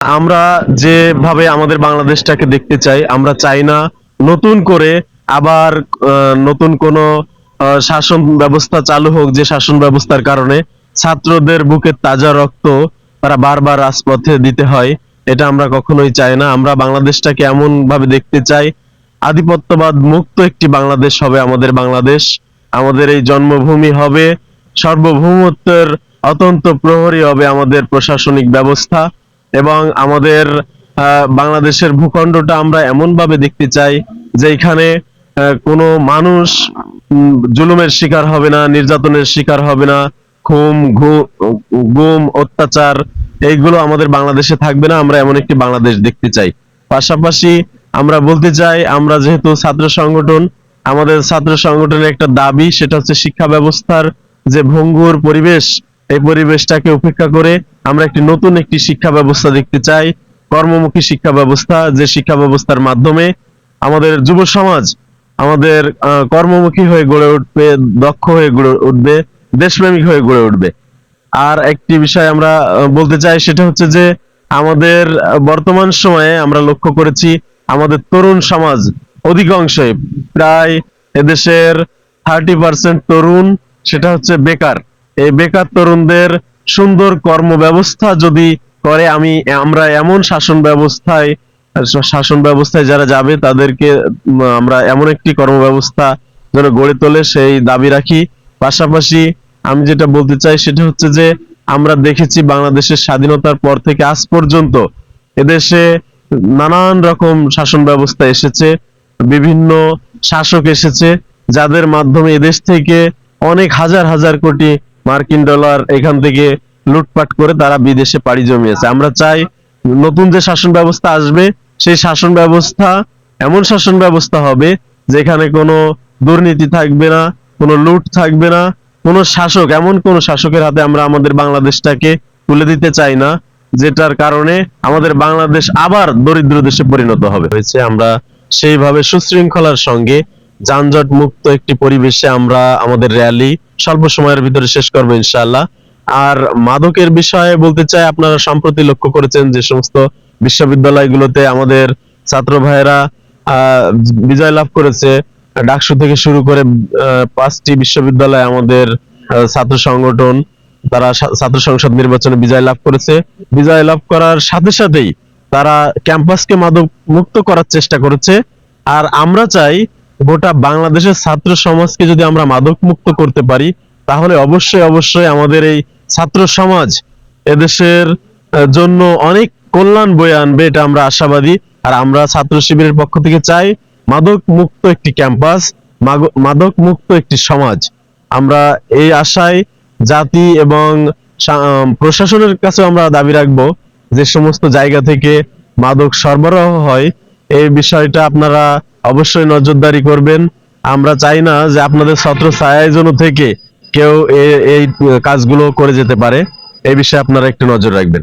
আমরা যেভাবে আমাদের বাংলাদেশটাকে দেখতে চাই, আমরা চাই না নতুন করে আবার নতুন কোনো শাসন ব্যবস্থা চালু হোক, যে শাসন ব্যবস্থার কারণে ছাত্রদের বুকের তাজা রক্ত তারা বারবার রাজপথে দিতে হয়। এটা আমরা কখনোই চাই না। আমরা বাংলাদেশটাকে এমন ভাবে দেখতে চাই, আধিপত্যবাদ মুক্ত একটি বাংলাদেশ হবে আমাদের বাংলাদেশ। আমাদের এই জন্মভূমি হবে, সার্বভৌমত্বের অত্যন্ত প্রহরী হবে আমাদের প্রশাসনিক ব্যবস্থা। এবং আমাদের বাংলাদেশের ভূখণ্ডটা আমরা এমন ভাবে দেখতে চাই যে এখানে কোনো মানুষ জুলুমের শিকার হবে না, নির্যাতনের শিকার হবে না, গুম অত্যাচার এইগুলো আমাদের বাংলাদেশে থাকবে না। আমরা এমন একটি বাংলাদেশ দেখতে চাই। পাশাপাশি আমরা বলতে চাই, আমরা যেহেতু ছাত্র সংগঠন, আমাদের ছাত্র সংগঠনের একটা দাবি, সেটা হচ্ছে শিক্ষা ব্যবস্থার যে ভঙ্গুর পরিবেশ, এই পরিবেশটাকে উপেক্ষা করে আমরা নতুন একটি শিক্ষা ব্যবস্থা দেখতে চাই, কর্মমুখী শিক্ষা ব্যবস্থা, যে শিক্ষা ব্যবস্থার মাধ্যমে আমাদের যুব সমাজ আমাদের কর্মমুখী হয়ে গড়ে উঠবে, দক্ষ হয়ে গড়ে উঠবে, দেশপ্রেমিক হয়ে গড়ে উঠবে। আর একটি বিষয় আমরা বলতে চাই, সেটা হচ্ছে যে আমাদের বর্তমান সময়ে আমরা লক্ষ্য করেছি আমাদের তরুণ সমাজ অধিকাংশই, প্রায় এদেশের 30% তরুণ সেটা হচ্ছে বেকার। এই বেকার তরুণদের সুন্দর কর্ম ব্যবস্থা যদি করে, আমরা এমন শাসন ব্যবস্থায় যারা যাবে তাদেরকে আমরা এমন একটি কর্ম ব্যবস্থা যেন গড়ে তোলে, সেই দাবি রাখি। পাশাপাশি আমি যেটা বলতে চাই সেটা হচ্ছে যে আমরা দেখেছি বাংলাদেশের স্বাধীনতার পর থেকে আজ পর্যন্ত এদেশে নানান রকম শাসন ব্যবস্থা এসেছে, বিভিন্ন শাসক এসেছে, যাদের মাধ্যমে এদেশ থেকে অনেক হাজার হাজার কোটি মার্কিন ডলার এখান থেকে লুটপাট করে তারা বিদেশে পাড়ি জমিয়েছে। আমরা চাই নতুন যে শাসন ব্যবস্থা আসবে, সেই শাসন ব্যবস্থা এমন শাসন ব্যবস্থা হবে যেখানে কোনো দুর্নীতি থাকবে না, কোনো লুট থাকবে না, এমন কোন শাসকের হাতে আমরা আমাদের বাংলাদেশটাকে তুলে দিতে চাই না, যেটার কারণে আমাদের বাংলাদেশ আবার দরিদ্র দেশে পরিণত হবে হয়েছে। আমরা সেইভাবে সুশৃঙ্খলার সঙ্গে যানজট মুক্ত একটি পরিবেশে আমরা আমাদের র্যালি স্বল্প সময়ের ভিতরে শেষ করবো ইনশাআল্লাহ। আর মাদকের বিষয়ে বলতে চাই, আপনারা সম্প্রতি লক্ষ্য করেছেন যে সমস্ত বিশ্ববিদ্যালয়গুলোতে আমাদের ছাত্র ভাইয়েরা বিজয় লাভ করেছে। ডাকসু থেকে শুরু করে 5টি বিশ্ববিদ্যালয় আমাদের ছাত্র সংগঠন, তারা ছাত্র সংসদ নির্বাচনে বিজয় লাভ করেছে। বিজয় লাভ করার সাথে সাথেই তারা ক্যাম্পাসকে মাদক মুক্ত করার চেষ্টা করেছে। আর আমরা চাই গোটা বাংলাদেশের ছাত্র সমাজকে যদি আমরা মাদক মুক্ত করতে পারি, তাহলে অবশ্যই অবশ্যই আমাদের এই ছাত্র সমাজ এদেশের জন্য অনেক কল্যাণ বয়ে আনবে, এটা আমরা আশাবাদী। আর আমরা ছাত্র শিবিরের পক্ষ থেকে চাই মাদক মুক্ত একটি ক্যাম্পাস, মাদক মুক্ত একটি সমাজ। আমরা এই আশায় জাতি এবং প্রশাসনের কাছে আমরা দাবি রাখবো, যে সমস্ত জায়গা থেকে মাদক সরবরাহ হয় এই বিষয়টা আপনারা অবশ্যই নজরদারি করবেন। আমরা চাই না যে আপনাদের ছত্র ছায়ায় যেন থেকে কেউ এই কাজগুলো করে যেতে পারে। এই বিষয়ে আপনারা একটু নজর রাখবেন।